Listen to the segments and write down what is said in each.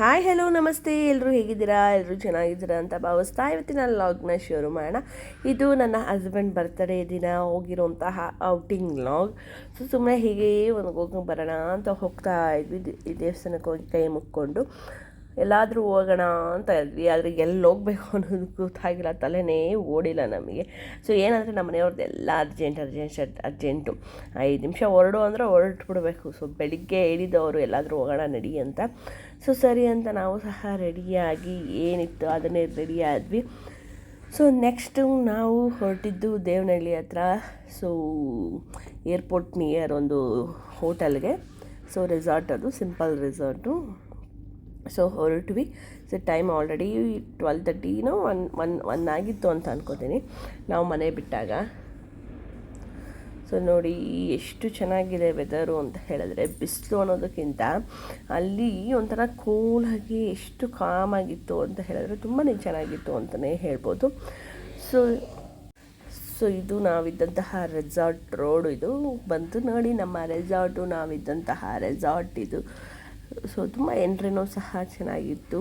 Hi hello ನಮಸ್ತೆ, ಎಲ್ಲರೂ ಹೇಗಿದ್ದೀರಾ? ಎಲ್ಲರೂ ಚೆನ್ನಾಗಿದ್ದೀರಾ ಅಂತ ಭಾವಿಸ್ತಾ ಇವತ್ತಿನ ಲಾಗ್ನ ಶುರು ಮಾಡೋಣ. ಇದು ನನ್ನ ಹಸ್ಬೆಂಡ್ ಬರ್ತ್ಡೇ ದಿನ ಹೋಗಿರೋಂತಹ ಔಟಿಂಗ್ ಲಾಗ್. ಸುಮ್ಮನೆ ಹೀಗೆ ಒಂದು ಹೋಗಿ ಬರೋಣ ಅಂತ ಹೋಗ್ತಾ ಇದ್ವಿ. ಈ ದೇವಸ್ಥಾನಕ್ಕೆ ಹೋಗಿ ಕೈ ಮುಕ್ಕೊಂಡು ಎಲ್ಲಾದರೂ ಹೋಗೋಣ ಅಂತ ಇದ್ವಿ. ಆದರೆ ಎಲ್ಲಿ ಹೋಗಬೇಕು ಅನ್ನೋದು ಗೊತ್ತಾಗಿಲ್ಲ, ತಲೆನೇ ಓಡಿಲ್ಲ ನಮಗೆ. ಸೊ ಏನಂದರೆ ನಮ್ಮ ಮನೆಯವ್ರದ್ದು ಎಲ್ಲ ಅರ್ಜೆಂಟು 5 ನಿಮಿಷ ಹೊರಡು ಅಂದರೆ ಹೊರಟುಬಿಡ್ಬೇಕು. ಸೊ ಬೆಳಿಗ್ಗೆ ಹೇಳಿದವರು ಎಲ್ಲಾದರೂ ಹೋಗೋಣ ನಡಿ ಅಂತ. ಸೊ ಸರಿ ಅಂತ ನಾವು ಸಹ ರೆಡಿಯಾಗಿ ಏನಿತ್ತು ಅದನ್ನೇ ರೆಡಿ ಆದ್ವಿ. ಸೊ ನೆಕ್ಸ್ಟು ನಾವು ಹೊರಟಿದ್ದು ದೇವನಹಳ್ಳಿ ಹತ್ರ. ಸೊ ಏರ್ಪೋರ್ಟ್ ನಿಯರ್ ಒಂದು ಹೋಟೆಲ್ಗೆ. ಸೊ ರೆಸಾರ್ಟ್, ಅದು ಸಿಂಪಲ್ ರೆಸಾರ್ಟು. ಸೊ ಹೊರಟ್ವಿ. ಸೊ ಟೈಮ್ ಆಲ್ರೆಡಿ 12:30 1 ಆಗಿತ್ತು ಅಂತ ಅನ್ಕೋತೀನಿ ನಾವು ಮನೆ ಬಿಟ್ಟಾಗ. ಸೊ ನೋಡಿ ಎಷ್ಟು ಚೆನ್ನಾಗಿದೆ ವೆದರು ಅಂತ ಹೇಳಿದ್ರೆ, ಬಿಸಿಲು ಅನ್ನೋದಕ್ಕಿಂತ ಅಲ್ಲಿ ಒಂಥರ ಕೂಲಾಗಿ ಎಷ್ಟು ಕಾಮಾಗಿತ್ತು ಅಂತ ಹೇಳಿದ್ರೆ ತುಂಬಾ ಚೆನ್ನಾಗಿತ್ತು ಅಂತಲೇ ಹೇಳ್ಬೋದು. ಸೊ ಇದು ನಾವಿದ್ದಂತಹ ರೆಸಾರ್ಟ್ ರೋಡು. ಇದು ಬಂತು ನೋಡಿ ನಮ್ಮ ರೆಸಾರ್ಟು, ನಾವಿದ್ದಂತಹ ರೆಸಾರ್ಟ್ ಇದು. ಸೊ ತುಂಬ ಎಂಟ್ರಿನೂ ಸಹ ಚೆನ್ನಾಗಿತ್ತು,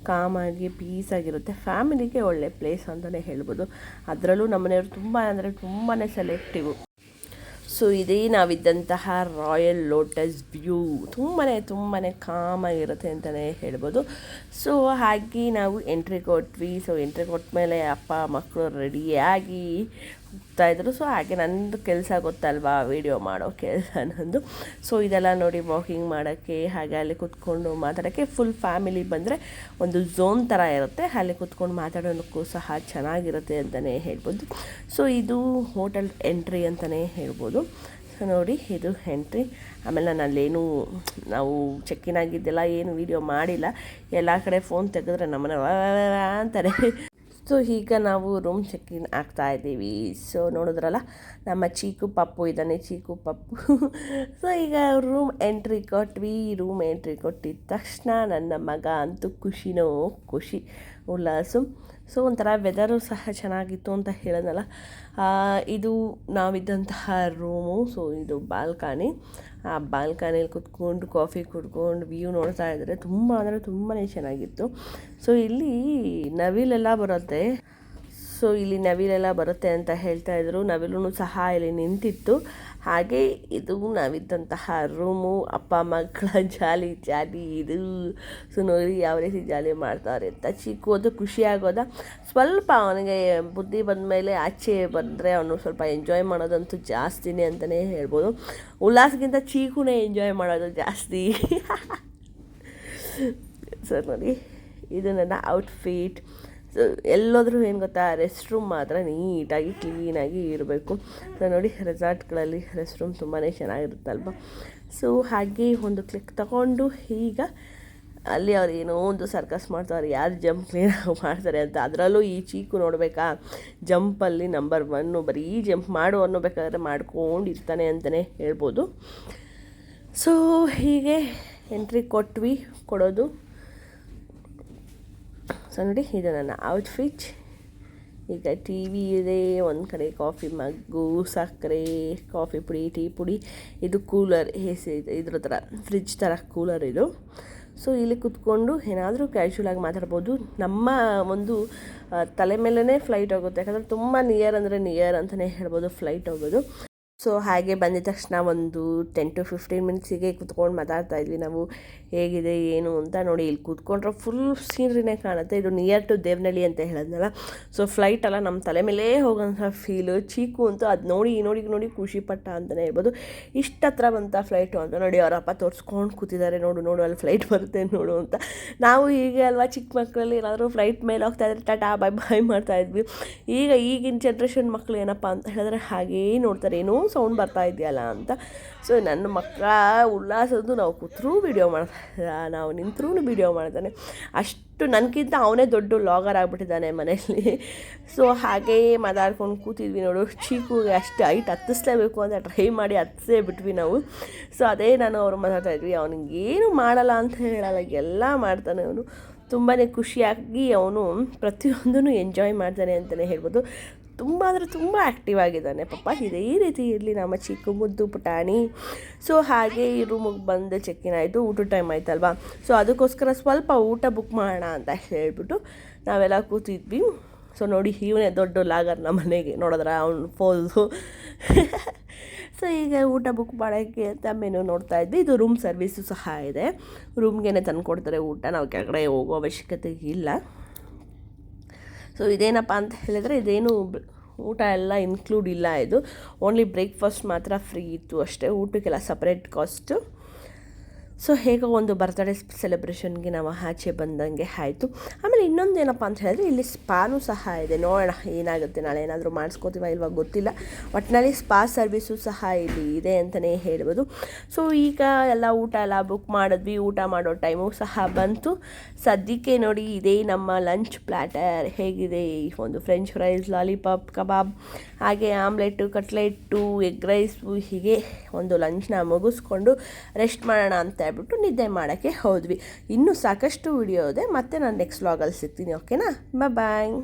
ಕಾಮಾಗಿ ಪೀಸಾಗಿರುತ್ತೆ. ಫ್ಯಾಮಿಲಿಗೆ ಒಳ್ಳೆ ಪ್ಲೇಸ್ ಅಂತಲೇ ಹೇಳ್ಬೋದು. ಅದರಲ್ಲೂ ನಮ್ಮನೆಯವರು ತುಂಬಾ ಸೆಲೆಕ್ಟಿವು. ಸೊ ಇದೇ ನಾವಿದ್ದಂತಹ ರಾಯಲ್ ಲೋಟಸ್ ವ್ಯೂ, ತುಂಬಾ ಕಾಮಾಗಿರುತ್ತೆ ಅಂತಲೇ ಹೇಳ್ಬೋದು. ಸೊ ಹಾಗೆ ನಾವು ಎಂಟ್ರಿ ಕೊಟ್ವಿ. ಸೊ ಎಂಟ್ರಿ ಕೊಟ್ಟ ಮೇಲೆ ಅಪ್ಪ ಮಕ್ಕಳು ರೆಡಿಯಾಗಿ ಹೋಗ್ತಾಯಿದ್ರು. ಸೊ ಹಾಗೆ ನಂದು ಕೆಲಸ ಗೊತ್ತಲ್ವಾ, ವೀಡಿಯೋ ಮಾಡೋ ಕೆಲಸ ನಂದು. ಸೊ ಇದೆಲ್ಲ ನೋಡಿ ವಾಕಿಂಗ್ ಮಾಡೋಕ್ಕೆ, ಹಾಗೆ ಅಲ್ಲಿ ಕೂತ್ಕೊಂಡು ಮಾತಾಡೋಕ್ಕೆ, ಫುಲ್ ಫ್ಯಾಮಿಲಿ ಬಂದರೆ ಒಂದು ಝೋನ್ ಥರ ಇರುತ್ತೆ, ಅಲ್ಲಿ ಕೂತ್ಕೊಂಡು ಮಾತಾಡೋದಕ್ಕೂ ಸಹ ಚೆನ್ನಾಗಿರುತ್ತೆ ಅಂತಲೇ ಹೇಳ್ಬೋದು. ಸೊ ಇದು ಹೋಟೆಲ್ ಎಂಟ್ರಿ ಅಂತಲೇ ಹೇಳ್ಬೋದು. ಸೊ ನೋಡಿ ಇದು ಎಂಟ್ರಿ. ಆಮೇಲೆ ನಾನು ಅಲ್ಲೇನು ನಾವು ಚೆಕ್ಕಿನ್ ಆಗಿದ್ದೆಲ್ಲ ಏನು ವೀಡಿಯೋ ಮಾಡಿಲ್ಲ. ಎಲ್ಲ ಕಡೆ ಫೋನ್ ತೆಗೆದ್ರೆ ನಮ್ಮನೆ ಅಂತಾರೆ. ಸೊ ಈಗ ನಾವು ರೂಮ್ ಚೆಕ್ಕಿನ್ ಆಗ್ತಾಯಿದ್ದೀವಿ. ಸೊ ನೋಡಿದ್ರಲ್ಲ ನಮ್ಮ ಚೀಕು ಪಪ್ಪು ಇದ್ದಾನೆ, ಚೀಕು ಪಪ್ಪು. ಸೊ ಈಗ ರೂಮ್ ಎಂಟ್ರಿ ಕೊಟ್ಟಿದ್ದ ತಕ್ಷಣ ನನ್ನ ಮಗ ಅಂತೂ ಖುಷಿ ಉಲ್ಲಾಸು. ಸೊ ಒಂಥರ ವೆದರು ಸಹ ಚೆನ್ನಾಗಿತ್ತು ಅಂತ ಹೇಳಿದ್ನಲ್ಲ, ಇದು ನಾವಿದ್ದಂತಹ ರೂಮು. ಸೊ ಇದು ಬಾಲ್ಕನಿ. ಆ ಬಾಲ್ಕನಿಯಲ್ಲಿ ಕುತ್ಕೊಂಡು ಕಾಫಿ ಕುಡ್ಕೊಂಡು ವ್ಯೂ ನೋಡ್ತಾ ಇದ್ದರೆ ತುಂಬಾ ಚೆನ್ನಾಗಿತ್ತು. ಸೊ ಇಲ್ಲಿ ನವಿಲೆಲ್ಲ ಬರುತ್ತೆ. ಸೊ ಇಲ್ಲಿ ನವಿಲೆಲ್ಲ ಬರುತ್ತೆ ಅಂತ ಹೇಳ್ತಾಯಿದ್ರು. ನವಿಲೂ ಸಹ ಇಲ್ಲಿ ನಿಂತಿತ್ತು. ಹಾಗೆ ಇದು ನಾವಿದ್ದಂತಹ ರೂಮು. ಅಪ್ಪ ಮಕ್ಕಳ ಜಾಲಿ ಇದು. ಸೊ ನೋಡಿ ಯಾವ ರೀತಿ ಜಾಲಿ ಮಾಡ್ತಾರೆ ಅಂತ. ಚಿಕ್ಕೋದು ಖುಷಿಯಾಗೋದ. ಸ್ವಲ್ಪ ಅವನಿಗೆ ಬುದ್ಧಿ ಬಂದ ಮೇಲೆ ಆಚೆ ಬಂದರೆ ಅವನು ಸ್ವಲ್ಪ ಎಂಜಾಯ್ ಮಾಡೋದಂತೂ ಜಾಸ್ತಿನೇ ಅಂತಲೇ ಹೇಳ್ಬೋದು. ಉಲ್ಲಾಸಕ್ಕಿಂತ ಚೀಕುನೇ ಎಂಜಾಯ್ ಮಾಡೋದು ಜಾಸ್ತಿ. ಸರ್ ನೋಡಿ ಇದು ನನ್ನ ಔಟ್ಫಿಟ್. ಸೊ ಎಲ್ಲೋದ್ರೂ ಏನು ಗೊತ್ತಾ, ರೆಸ್ಟ್ ರೂಮ್ ಮಾತ್ರ ನೀಟಾಗಿ ಕ್ಲೀನಾಗಿ ಇರಬೇಕು. ಸೊ ನೋಡಿ ರೆಸಾರ್ಟ್ಗಳಲ್ಲಿ ರೆಸ್ಟ್ ರೂಮ್ ತುಂಬಾ ಚೆನ್ನಾಗಿರುತ್ತಲ್ವ. ಸೊ ಹಾಗೆ ಒಂದು ಕ್ಲಿಕ್ ತಗೊಂಡು ಈಗ ಅಲ್ಲಿ ಅವ್ರು ಏನೋ ಒಂದು ಸರ್ಕಸ್ ಮಾಡ್ತಾರೆ, ಯಾರು ಜಂಪ್ ಮಾಡ್ತಾರೆ ಅಂತ. ಅದರಲ್ಲೂ ಈ ಚೀಕು ನೋಡಬೇಕಾ, ಜಂಪಲ್ಲಿ ನಂಬರ್ 1, ಬರೀ ಜಂಪ್ ಮಾಡು ಅನ್ನೋಬೇಕಾದ್ರೆ ಮಾಡ್ಕೊಂಡಿರ್ತಾನೆ ಅಂತಲೇ ಹೇಳ್ಬೋದು. ಸೊ ಹೀಗೆ ಎಂಟ್ರಿ ಕೊಡೋದು. ಸೊ ನೋಡಿ ಇದು ನನ್ನ ಔಟ್ಫಿಟ್. ಈಗ ಟಿ ವಿ ಇದೆ, ಒಂದು ಕಡೆ ಕಾಫಿ ಮಗ್ಗು, ಸಕ್ಕರೆ, ಕಾಫಿ ಪುಡಿ, ಟೀ ಪುಡಿ. ಇದು ಕೂಲರ್, ಇದ್ರ ಥರ ಫ್ರಿಜ್ ಥರ ಕೂಲರ್ ಇದು. ಸೊ ಇಲ್ಲಿ ಕುತ್ಕೊಂಡು ಏನಾದರೂ ಕ್ಯಾಶುವಲಾಗಿ ಮಾತಾಡ್ಬೋದು. ನಮ್ಮ ಒಂದು ತಲೆ ಮೇಲೇ ಫ್ಲೈಟ್ ಹೋಗುತ್ತೆ, ಯಾಕಂದರೆ ತುಂಬ ನಿಯರ್ ಅಂತಲೇ ಹೇಳ್ಬೋದು ಫ್ಲೈಟ್ ಹೋಗೋದು. ಸೊ ಹಾಗೆ ಬಂದಿದ ತಕ್ಷಣ ಒಂದು 10 to 15 ಮಿನಿಟ್ಸಿಗೆ ಕೂತ್ಕೊಂಡು ಮಾತಾಡ್ತಾ ಇದ್ವಿ ನಾವು, ಹೇಗಿದೆ ಏನು ಅಂತ. ನೋಡಿ ಇಲ್ಲಿ ಕೂತ್ಕೊಂಡ್ರೆ ಫುಲ್ ಸೀನರಿನೇ ಕಾಣುತ್ತೆ. ಇದು ನಿಯರ್ ಟು ದೇವನಹಳ್ಳಿ ಅಂತ ಹೇಳಿದ್ನಲ್ಲ. ಸೊ ಫ್ಲೈಟೆಲ್ಲ ನಮ್ಮ ತಲೆ ಮೇಲೆ ಹೋಗೋಂಥ ಫೀಲು. ಚೀಕು ಅಂತೂ ಅದು ನೋಡಿ ಖುಷಿಪಟ್ಟ ಅಂತಲೇ ಹೇಳ್ಬೋದು. ಇಷ್ಟು ಹತ್ರ ಬಂತ ಫ್ಲೈಟು ಅಂತ. ನೋಡಿ ಅವರಪ್ಪ ತೋರಿಸ್ಕೊಂಡು ಕೂತಿದ್ದಾರೆ, ನೋಡು ಅಲ್ಲಿ ಫ್ಲೈಟ್ ಬರುತ್ತೆ ನೋಡು ಅಂತ. ನಾವು ಹೀಗೆ ಅಲ್ವಾ ಚಿಕ್ಕ ಮಕ್ಕಳಲ್ಲಿ ಏನಾದರೂ ಫ್ಲೈಟ್ ಮೇಲೆ ಹೋಗ್ತಾಯಿದ್ರೆ ಟಾಟಾ ಬಾಯ್ ಮಾಡ್ತಾಯಿದ್ವಿ. ಈಗಿನ ಜನ್ರೇಷನ್ ಮಕ್ಕಳು ಏನಪ್ಪ ಅಂತ ಹೇಳಿದ್ರೆ ಹಾಗೇ ನೋಡ್ತಾರೆ, ಏನೋ ಸೌಂಡ್ ಬರ್ತಾ ಇದೆಯಲ್ಲ ಅಂತ. ಸೊ ನನ್ನ ಮಕ್ಕಳ ಉಲ್ಲಾಸದ್ದು ನಾವು ಕೂತ್ರೂ ವೀಡಿಯೋ ನಾವು ನಿಂತರೂ ವೀಡಿಯೋ ಮಾಡ್ತಾನೆ. ಅಷ್ಟು ನನಗಿಂತ ಅವನೇ ದೊಡ್ಡ ಲಾಗರ್ ಆಗಿಬಿಟ್ಟಿದ್ದಾನೆ ಮನೆಯಲ್ಲಿ. ಸೊ ಹಾಗೇ ಮಾತಾಡ್ಕೊಂಡು ಕೂತಿದ್ವಿ ನೋಡು. ಚೀಕುಗೆ ಅಷ್ಟು ಹೈಟ್ ಹತ್ತಿಸ್ಲೇಬೇಕು ಅಂತ ಟ್ರೈ ಮಾಡಿ ಹತ್ತಿಸೇ ಬಿಟ್ವಿ ನಾವು. ಸೊ ಅದೇ ನಾನು ಅವ್ರು ಮಾತಾಡ್ತಾಯಿದ್ವಿ, ಅವನಿಗೇನು ಮಾಡಲ್ಲ ಅಂತ ಹೇಳಲ್ಲ, ಎಲ್ಲ ಮಾಡ್ತಾನೆ ಅವನು. ತುಂಬಾ ಖುಷಿಯಾಗಿ ಅವನು ಪ್ರತಿಯೊಂದೂ ಎಂಜಾಯ್ ಮಾಡ್ತಾನೆ ಅಂತಲೇ ಹೇಳ್ಬೋದು. ತುಂಬ ಅಂದರೆ ತುಂಬ ಆ್ಯಕ್ಟಿವ್ ಆಗಿದ್ದಾನೆ ಪಾಪ. ಇದೇ ರೀತಿ ಇರಲಿ ನಮ್ಮ ಚಿಕ್ಕ ಮುದ್ದು ಪುಟಾಣಿ. ಸೊ ಹಾಗೆ ಈ ರೂಮಿಗೆ ಬಂದು ಚೆಕ್ಕಿನ್ ಆಯಿತು, ಊಟದ ಟೈಮ್ ಆಯ್ತಲ್ವಾ. ಸೊ ಅದಕ್ಕೋಸ್ಕರ ಸ್ವಲ್ಪ ಊಟ ಬುಕ್ ಮಾಡೋಣ ಅಂತ ಹೇಳ್ಬಿಟ್ಟು ನಾವೆಲ್ಲ ಕೂತಿದ್ವಿ. ಸೊ ನೋಡಿ, ಇವನೇ ದೊಡ್ಡ ಲಾಗರ್ ನಮ್ಮ ಮನೆಗೆ, ನೋಡಿದ್ರೆ ಅವ್ನು ಫೋಲ್ಸು. ಸೊ ಈಗ ಊಟ ಬುಕ್ ಮಾಡೋಕ್ಕೆ ಅಂತ ಮೆನು ನೋಡ್ತಾ ಇದ್ವಿ. ಇದು ರೂಮ್ ಸರ್ವಿಸು ಸಹ ಇದೆ, ರೂಮ್ಗೆ ತಂದುಕೊಡ್ತಾರೆ ಊಟ, ನಾವು ಕೆಳಗಡೆ ಹೋಗೋ ಅವಶ್ಯಕತೆ ಇಲ್ಲ. ಸೊ ಇದೇನಪ್ಪ ಅಂತ ಹೇಳಿದರೆ ಇದೇನು ಊಟ ಎಲ್ಲ ಇನ್ಕ್ಲೂಡ್ ಇಲ್ಲ, ಇದು ಓನ್ಲಿ ಬ್ರೇಕ್ಫಾಸ್ಟ್ ಮಾತ್ರ ಫ್ರೀ ಇತ್ತು ಅಷ್ಟೇ, ಊಟಕ್ಕೆಲ್ಲ ಸಪ್ರೇಟ್ ಕಾಸ್ಟು. ಸೊ ಹೇಗೋ ಒಂದು ಬರ್ತ್ಡೇ ಸೆಲೆಬ್ರೇಷನ್ಗೆ ನಾವು ಆಚೆ ಬಂದಂಗೆ ಆಯಿತು. ಆಮೇಲೆ ಇನ್ನೊಂದು ಏನಪ್ಪ ಅಂತ ಹೇಳಿದ್ರೆ ಇಲ್ಲಿ ಸ್ಪಾನೂ ಸಹ ಇದೆ. ನೋಡೋಣ ಏನಾಗುತ್ತೆ, ನಾಳೆ ಏನಾದರೂ ಮಾಡಿಸ್ಕೋತೀವ ಇಲ್ವಾ ಗೊತ್ತಿಲ್ಲ. ಒಟ್ಟಿನಲ್ಲಿ ಸ್ಪಾ ಸರ್ವಿಸು ಸಹ ಇಲ್ಲಿ ಇದೆ ಅಂತಲೇ ಹೇಳ್ಬೋದು. ಸೊ ಈಗ ಎಲ್ಲ ಊಟ ಎಲ್ಲ ಬುಕ್ ಮಾಡಿದ್ವಿ, ಊಟ ಮಾಡೋ ಟೈಮು ಸಹ ಬಂತು. ಸದ್ಯಕ್ಕೆ ನೋಡಿ, ಇದೇ ನಮ್ಮ ಲಂಚ್ ಪ್ಲ್ಯಾಟರ್ ಹೇಗಿದೆ. ಒಂದು ಫ್ರೆಂಚ್ ಫ್ರೈಸ್, ಲಾಲಿಪಾಪ್, ಕಬಾಬ್, ಹಾಗೆ ಆಮ್ಲೆಟ್ಟು, ಕಟ್ಲೆಟ್ಟು, ಎಗ್ ರೈಸು, ಹೀಗೆ ಒಂದು ಲಂಚ್ನ ಮುಗಿಸ್ಕೊಂಡು ರೆಸ್ಟ್ ಮಾಡೋಣ ಅಂತ ಹೇಳ್ಬಿಟ್ಟು ನಿದ್ದೆ ಮಾಡೋಕ್ಕೆ ಹೋದ್ವಿ. ಇನ್ನೂ ಸಾಕಷ್ಟು ವಿಡಿಯೋ ಇದೆ, ಮತ್ತೆ ನಾನು ನೆಕ್ಸ್ಟ್ ವ್ಲಾಗಲ್ಲಿ ಸಿಗ್ತೀನಿ. ಓಕೆನಾ, ಬಾಯ್.